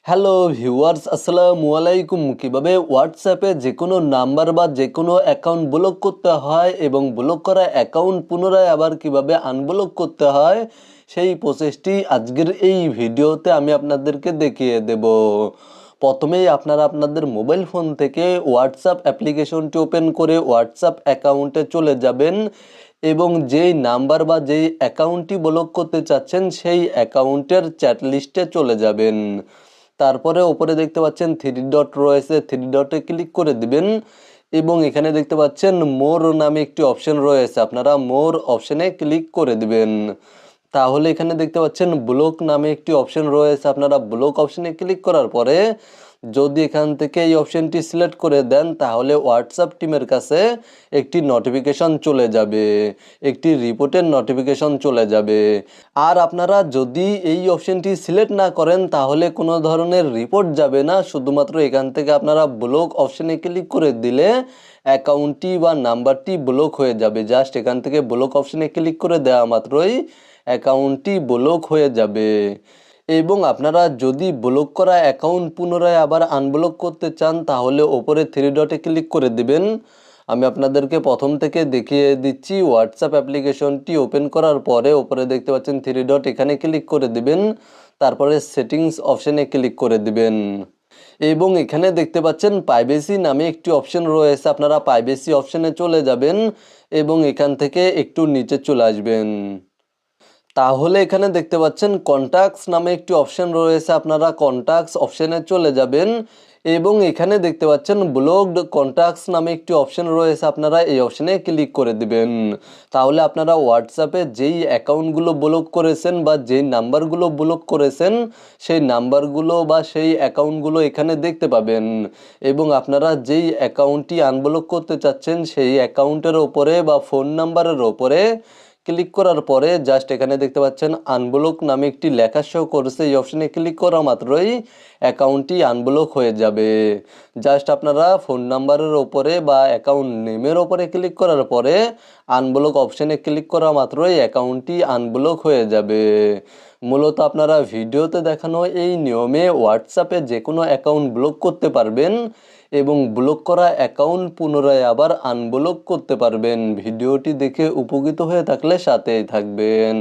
Hello viewers, আসসালামু আলাইকুম। কিভাবে হোয়াটসঅ্যাপে যে কোনো নাম্বার বা যে কোনো অ্যাকাউন্ট ব্লক করতে হয় এবং ব্লক করা অ্যাকাউন্ট পুনরায় আবার কিভাবে আনব্লক করতে হয় সেই প্রসেসটি আজকের এই ভিডিওতে আমি আপনাদেরকে দেখিয়ে দেব। প্রথমেই আপনারা আপনাদের মোবাইল ফোন থেকে হোয়াটসঅ্যাপ অ্যাপ্লিকেশনটি ওপেন করে হোয়াটসঅ্যাপ অ্যাকাউন্টে চলে যাবেন এবং যেই নাম্বার বা যেই অ্যাকাউন্টটি ব্লক করতে চাচ্ছেন সেই অ্যাকাউন্টের চ্যাট লিস্টে চলে যাবেন। তারপরে ওপরে দেখতে পাচ্ছেন থ্রি ডট রয়েছে, থ্রি ডটে ক্লিক করে দিবেন এবং এখানে দেখতে পাচ্ছেন মোর নামে একটি অপশন রয়েছে, আপনারা মোর অপশনে ক্লিক করে দিবেন। তাহলে এখানে দেখতে পাচ্ছেন ব্লক নামে একটি অপশন রয়েছে, আপনারা ব্লক অপশনে ক্লিক করার পরে যদি এখান থেকে এই অপশনটি সিলেক্ট করে দেন তাহলে হোয়াটসঅ্যাপ টিমের কাছে একটি নোটিফিকেশন চলে যাবে, একটি রিপোর্টের নোটিফিকেশন চলে যাবে। আর আপনারা যদি এই অপশনটি সিলেক্ট না করেন তাহলে কোনো ধরনের রিপোর্ট যাবে না, শুধুমাত্র এখান থেকে আপনারা ব্লক অপশনে ক্লিক করে দিলে অ্যাকাউন্টটি বা নাম্বারটি ব্লক হয়ে যাবে। জাস্ট এখান থেকে ব্লক অপশনে ক্লিক করে দেওয়া মাত্রই অ্যাকাউন্টটি ব্লক হয়ে যাবে। এবং আপনারা যদি ব্লক করা অ্যাকাউন্ট পুনরায় আবার আনব্লক করতে চান তাহলে ওপরে থ্রি ডটে ক্লিক করে দিবেন। আমি আপনাদেরকে প্রথম থেকে দেখিয়ে দিচ্ছি। হোয়াটসঅ্যাপ অ্যাপ্লিকেশনটি ওপেন করার পরে ওপরে দেখতে পাচ্ছেন থ্রি ডট, এখানে ক্লিক করে দিবেন। তারপরে সেটিংস অপশনে ক্লিক করে দিবেন এবং এখানে দেখতে পাচ্ছেন প্রাইভেসি নামে একটি অপশন রয়েছে, আপনারা প্রাইভেসি অপশনে চলে যাবেন এবং এখান থেকে একটু নিচে চলে আসবেন। তাহলে এখানে দেখতে পাচ্ছেন কন্টাক্টস নামে একটি অপশন রয়েছে, আপনারা কন্টাক্টস অপশনে চলে যাবেন এবং এখানে দেখতে পাচ্ছেন ব্লকড কন্টাক্টস নামে একটি অপশন রয়েছে, আপনারা এই অপশনে ক্লিক করে দিবেন। তাহলে আপনারা হোয়াটসঅ্যাপে যেই অ্যাকাউন্টগুলো ব্লক করেছেন বা যেই নাম্বারগুলো ব্লক করেছেন সেই নাম্বারগুলো বা সেই অ্যাকাউন্টগুলো এখানে দেখতে পাবেন এবং আপনারা যেই অ্যাকাউন্টটি আনব্লক করতে চাচ্ছেন সেই অ্যাকাউন্টের ওপরে বা ফোন নাম্বারের ওপরে ক্লিক করার পরে জাস্ট এখানে দেখতে পাচ্ছেন আনব্লক নামে একটি লেখা শো করছে, এই অপশনে ক্লিক করা মাত্রই অ্যাকাউন্টটি আনব্লক হয়ে যাবে। জাস্ট আপনারা ফোন নাম্বারের ওপরে বা অ্যাকাউন্ট নেমের ওপরে ক্লিক করার পরে আনব্লক অপশনে ক্লিক করা মাত্রই অ্যাকাউন্টটি আনব্লক হয়ে যাবে। মূলত আপনারা ভিডিওতে দেখানো এই নিয়মে হোয়াটসঅ্যাপে যে কোনো অ্যাকাউন্ট ব্লক করতে পারবেন এবং ব্লক করা অ্যাকাউন্ট পুনরায় আবার আনব্লক করতে পারবেন। ভিডিওটি দেখে উপকৃত হয়ে থাকলে সাথেই থাকবেন।